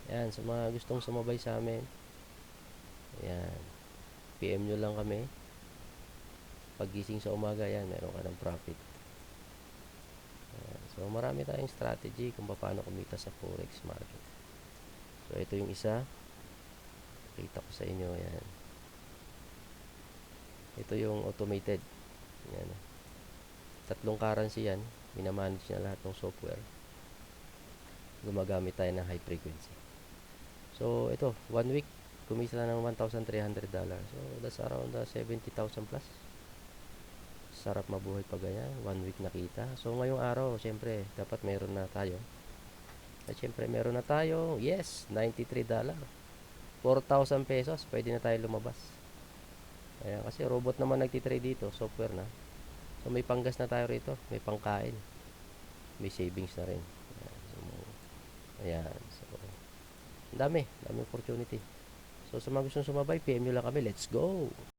Yan, sa mga gustong sumabay sa amin, yan, PM nyo lang kami. Paggising sa umaga, yan, meron ka ng profit. Yan. So, marami tayong strategy kung paano kumita sa Forex market. So, ito yung isa. Kita ko sa inyo, yan. Ito yung automated. Yan. Tatlong currency yan. Minamanage na lahat ng software. Gumagamit tayo ng high frequency. So, ito, 1 week, kumita na ng $1,300. So, that's around 70,000 plus. Sarap mabuhay pag ganyan. 1 week nakita. So, ngayong araw, syempre, dapat meron na tayo. At syempre, meron na tayo. Yes, $93. 4,000 pesos. Pwede na tayo lumabas. Ayan, kasi robot naman nagtitrade dito. Software na. So, may panggas na tayo rito. May pangkain. May savings na rin. Ayan. So, ayan. So, dami opportunity. So, sa mga gustong sumabay, PM nyo lang kami. Let's go!